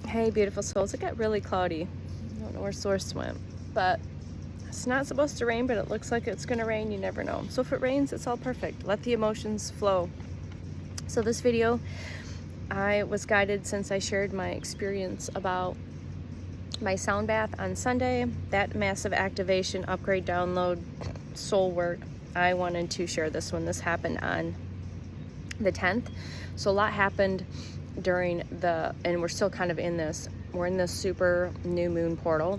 Hey, beautiful souls. It got really cloudy. I don't know where Source went, but it's not supposed to rain, but it looks like it's going to rain. You never know. So if it rains, it's all perfect. Let the emotions flow. So this video, I was guided since I shared my experience about my sound bath on Sunday, that massive activation, upgrade, download, soul work. I wanted to share this one. This happened on the 10th. So a lot happened during and we're still kind of in this, we're in this super new moon portal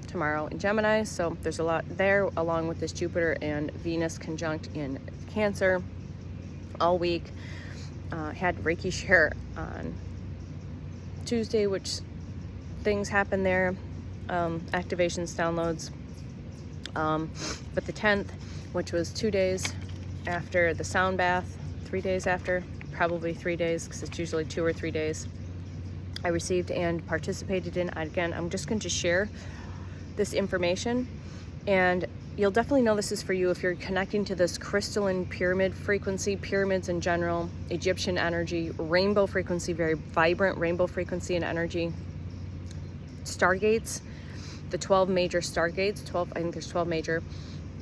tomorrow in Gemini. So there's a lot there, along with this Jupiter and Venus conjunct in Cancer all week. Had Reiki share on Tuesday, which things happen there, activations, downloads. But the 10th, which was 2 days after the sound bath, 3 days after, probably 3 days, because it's usually 2 or 3 days, I received and participated in. Again, I'm just going to share this information, and you'll definitely know this is for you if you're connecting to this crystalline pyramid frequency, pyramids in general, Egyptian energy, rainbow frequency, very vibrant rainbow frequency and energy, stargates, the 12 major stargates, 12, I think there's 12 major,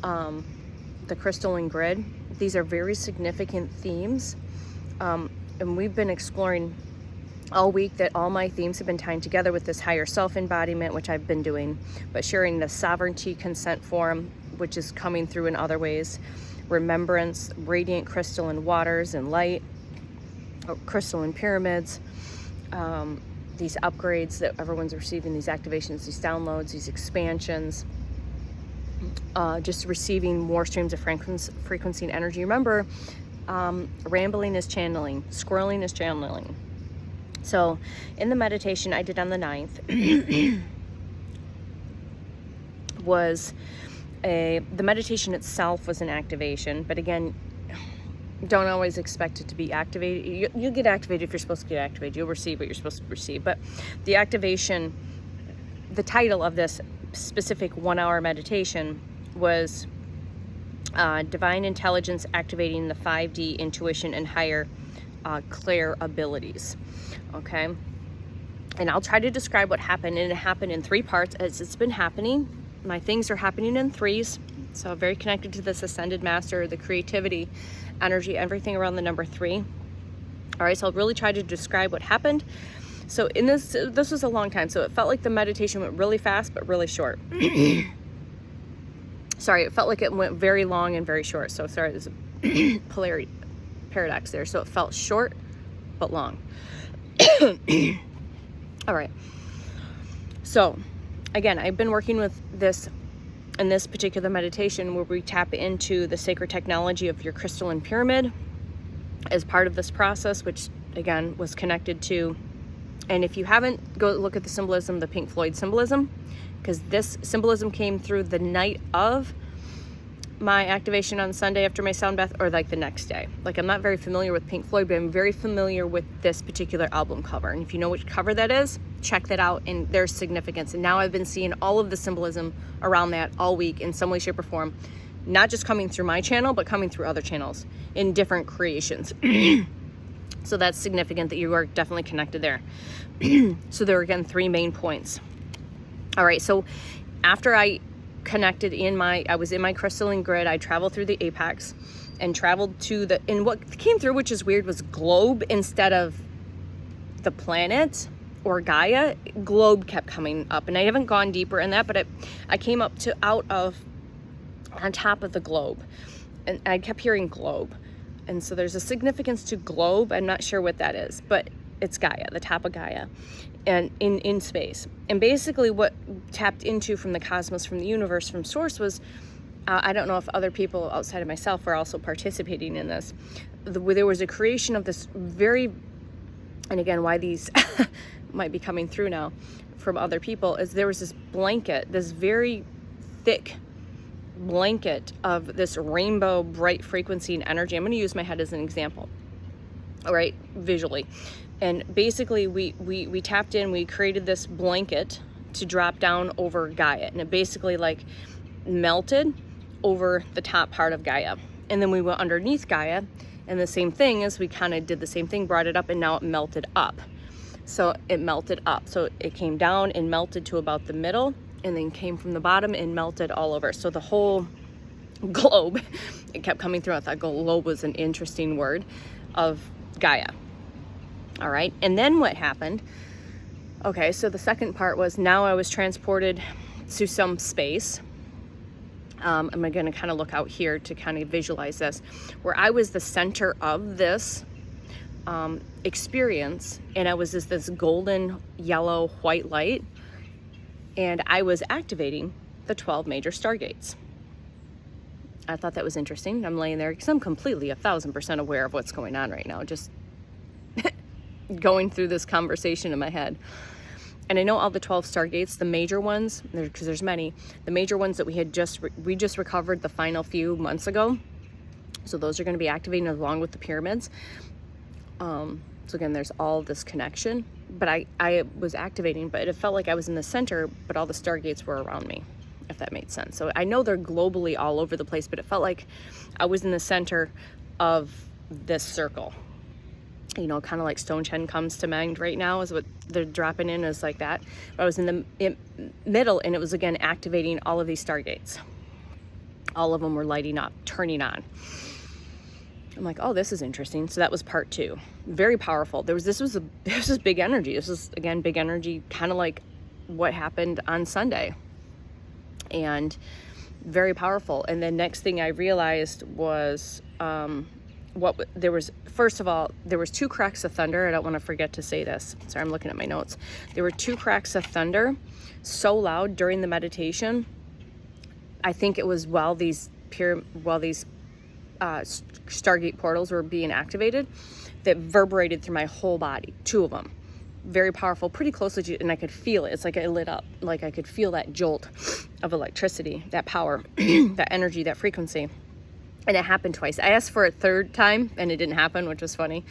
the crystalline grid. These are very significant themes, and we've been exploring all week that all my themes have been tying together with this higher self embodiment, which I've been doing, but sharing the sovereignty consent form, which is coming through in other ways, remembrance, radiant crystalline waters and light, crystalline pyramids, these upgrades that everyone's receiving, these activations, these downloads, these expansions, just receiving more streams of frequency and energy. Remember, rambling is channeling, squirreling is channeling. So in the meditation I did on the 9th the meditation itself was an activation, but again, don't always expect it to be activated. You'll get activated if you're supposed to get activated. You'll receive what you're supposed to receive. But the activation, the title of this specific 1 hour meditation was Divine Intelligence Activating the 5D Intuition and Higher Clair Abilities. Okay, and I'll try to describe what happened, and it happened in 3 parts as it's been happening. My things are happening in 3s, so very connected to this ascended master, the creativity, energy, everything around the number 3. All right, so I'll really try to describe what happened. So in this was a long time, so it felt like the meditation went really fast but really short. Sorry, it felt like it went very long and very short. So sorry, there's a paradox there. So it felt short but long. All right, so again, I've been working with this in this particular meditation where we tap into the sacred technology of your crystalline pyramid as part of this process, which again was connected to, and if you haven't, go look at the symbolism, the Pink Floyd symbolism, because this symbolism came through the night of my activation on Sunday after my sound bath, or like the next day. Like, I'm not very familiar with Pink Floyd, but I'm very familiar with this particular album cover, and if you know which cover that is, check that out, and there's significance. And now I've been seeing all of the symbolism around that all week in some way, shape, or form, not just coming through my channel, but coming through other channels in different creations. So that's significant that you are definitely connected there. So there are, again, 3 main points. All right, so after I connected I was in my crystalline grid, I traveled through the apex and traveled to and what came through, which is weird, was globe instead of the planet or Gaia. Globe kept coming up, and I haven't gone deeper in that, but I came up to on top of the globe, and I kept hearing globe. And so there's a significance to globe. I'm not sure what that is, but it's Gaia, the top of Gaia, and in space. And basically what tapped into from the cosmos, from the universe, from source was, I don't know if other people outside of myself were also participating in this. There was a creation of this very, and again, why these might be coming through now from other people, is there was this blanket, this very thick blanket of this rainbow bright frequency and energy. I'm going to use my head as an example, all right, visually. And basically we tapped in, we created this blanket to drop down over Gaia, and it basically like melted over the top part of Gaia. And then we went underneath Gaia, and the same thing is we kind of did the same thing, brought it up, and now it melted up. So it melted up. So it came down and melted to about the middle, and then came from the bottom and melted all over. So the whole globe, it kept coming through. I thought globe was an interesting word, of Gaia. All right. And then what happened? Okay, so the second part was, now I was transported to some space. I'm going to kind of look out here to kind of visualize this, where I was the center of this experience, and I was this golden, yellow, white light, and I was activating the 12 major stargates. I thought that was interesting. I'm laying there because I'm completely 1,000% aware of what's going on right now, just going through this conversation in my head. And I know all the 12 stargates, the major ones, because there's many, the major ones that we had just recovered the final few months ago. So those are going to be activating along with the pyramids. So again, there's all this connection, but I was activating, but it felt like I was in the center, but all the stargates were around me, if that made sense. So I know they're globally all over the place, but it felt like I was in the center of this circle. You know, kind of like Stonehenge comes to mind right now, is what they're dropping in, is like that. But I was in the middle, and it was again activating all of these stargates. All of them were lighting up, turning on. I'm like, oh, this is interesting. So that was part 2. Very powerful. This was big energy. This was again big energy, kind of like what happened on Sunday, and very powerful. And then next thing I realized was first of all, there was 2 cracks of thunder. I don't want to forget to say this. Sorry, I'm looking at my notes. There were 2 cracks of thunder, so loud during the meditation. I think it was while these Stargate portals were being activated, that reverberated through my whole body. 2 of them, very powerful, pretty closely to, and I could feel it. It's like it lit up, like I could feel that jolt of electricity, that power, that energy, that frequency. And it happened twice. I asked for a third time, and it didn't happen, which was funny.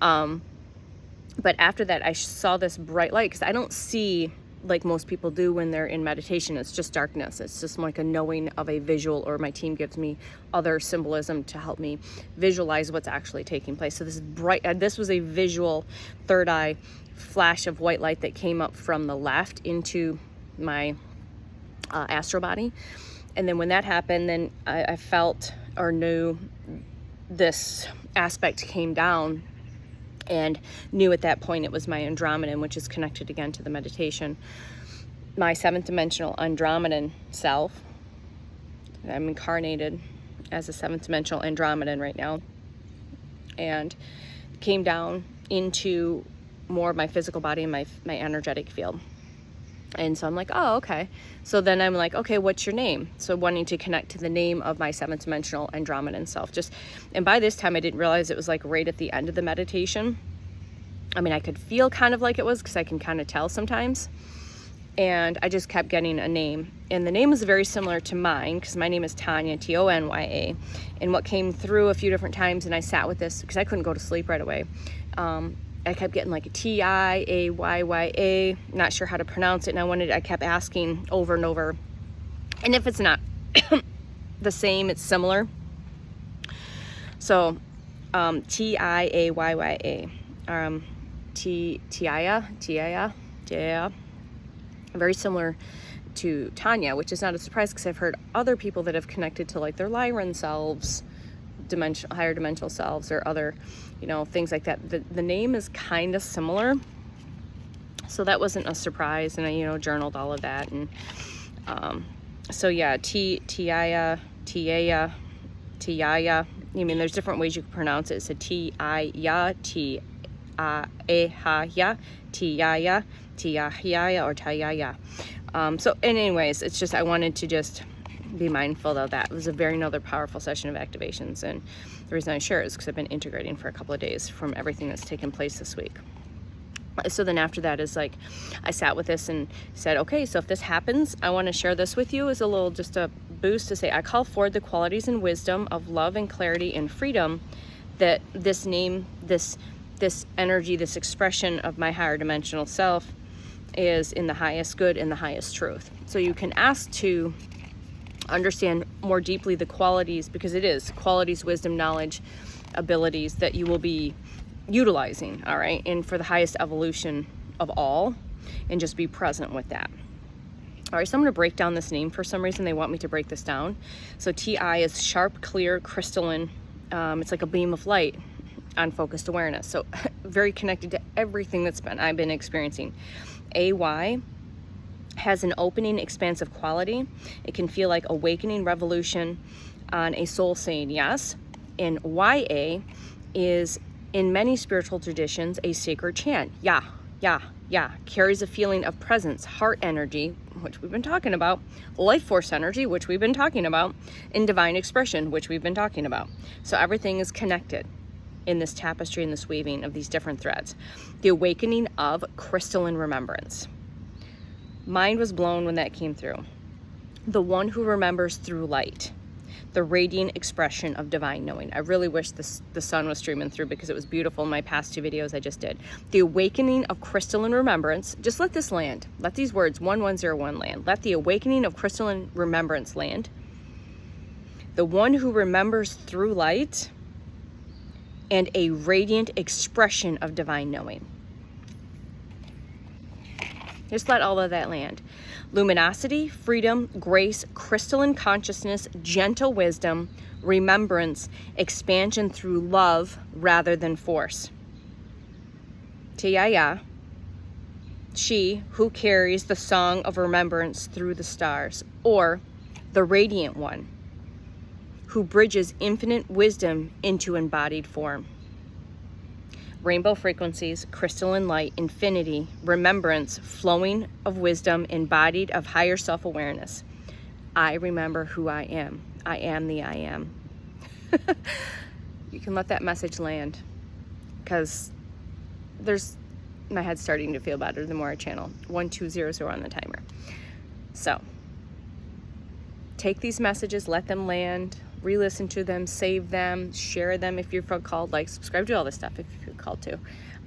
But after that, I saw this bright light, because I don't see like most people do when they're in meditation. It's just darkness. It's just like a knowing of a visual, or my team gives me other symbolism to help me visualize what's actually taking place. So this is bright. This was a visual third eye flash of white light that came up from the left into my astral body. And then when that happened, then I felt or knew this aspect came down, and knew at that point it was my Andromedan, which is connected again to the meditation. My 7th dimensional Andromedan self. I'm incarnated as a 7th dimensional Andromedan right now, and came down into more of my physical body and my energetic field. And so I'm like, oh, okay. So then I'm like, okay, what's your name? So wanting to connect to the name of my 7th dimensional Andromedan self. And by this time I didn't realize it was like right at the end of the meditation. I mean, I could feel kind of like it was, because I can kind of tell sometimes. And I just kept getting a name. And the name was very similar to mine, because my name is Tonya, TonyA. And what came through a few different times, and I sat with this because I couldn't go to sleep right away. I kept getting like a Tiayya, not sure how to pronounce it, and I kept asking over and over. And if it's not the same, it's similar. So Tiayya, Tiayya, very similar to Tonya, which is not a surprise, because I've heard other people that have connected to like their Lyran selves, higher dimensional selves, or other, things like that. The name is kind of similar, so that wasn't a surprise. And I, journaled all of that, and so yeah, Tiayya. I mean, there's different ways you can pronounce it. It's a Tiayya, Tiayya, Tiayya, or Tiayya. So anyways, it's just, I wanted to just be mindful of that. It was another powerful session of activations, and the reason I share it is because I've been integrating for a couple of days from everything that's taken place this week. So then after that is like, I sat with this and said, okay, so if this happens, I want to share this with you as just a boost to say, I call forward the qualities and wisdom of love and clarity and freedom that this name, this energy, this expression of my higher dimensional self is in the highest good and the highest truth. So you can ask to understand more deeply the qualities, because it is qualities, wisdom, knowledge, abilities that you will be utilizing, all right, and for the highest evolution of all, and just be present with that. All right, so I'm going to break down this name. For some reason, they want me to break this down. So TI is sharp, clear, crystalline. It's like a beam of light on focused awareness. So very connected to everything I've been experiencing. AY has an opening, expansive quality. It can feel like awakening, revolution on a soul saying yes. And YA is, in many spiritual traditions, a sacred chant. Yeah, yeah, yeah. Carries a feeling of presence, heart energy, which we've been talking about, life force energy, which we've been talking about, and divine expression, which we've been talking about. So everything is connected in this tapestry, in this weaving of these different threads. The awakening of crystalline remembrance. Mind was blown when that came through. The one who remembers through light. The radiant expression of divine knowing. I really wish the sun was streaming through because it was beautiful in my past 2 videos I just did. The awakening of crystalline remembrance. Just let this land. Let these words 1101 land. Let the awakening of crystalline remembrance land. The one who remembers through light. And a radiant expression of divine knowing. Just let all of that land. Luminosity, freedom, grace, crystalline consciousness, gentle wisdom, remembrance, expansion through love rather than force. Tiaya, she who carries the song of remembrance through the stars, or the radiant one, who bridges infinite wisdom into embodied form. Rainbow frequencies, crystalline light, infinity, remembrance, flowing of wisdom, embodied of higher self-awareness. I remember who I am. I am the I am. You can let that message land, because my head's starting to feel better the more I channel. 1200 on the timer. So take these messages, let them land, re-listen to them, save them, share them if you feel called, like, subscribe, do all this stuff if you feel called to.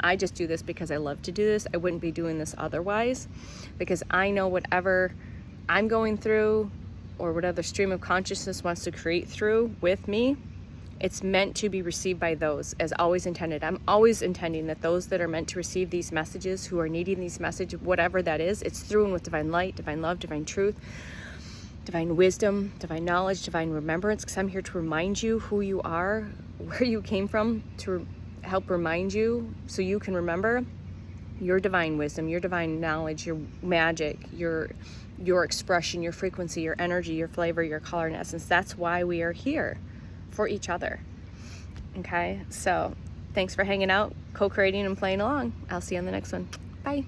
I just do this because I love to do this. I wouldn't be doing this otherwise, because I know whatever I'm going through or whatever stream of consciousness wants to create through with me, it's meant to be received by those as always intended. I'm always intending that those that are meant to receive these messages, who are needing these messages, whatever that is, it's through and with divine light, divine love, divine truth, divine wisdom, divine knowledge, divine remembrance, because I'm here to remind you who you are, where you came from, to help remind you so you can remember your divine wisdom, your divine knowledge, your magic, your expression, your frequency, your energy, your flavor, your color and essence. That's why we are here, for each other. Okay, so thanks for hanging out, co-creating and playing along. I'll see you on the next one. Bye.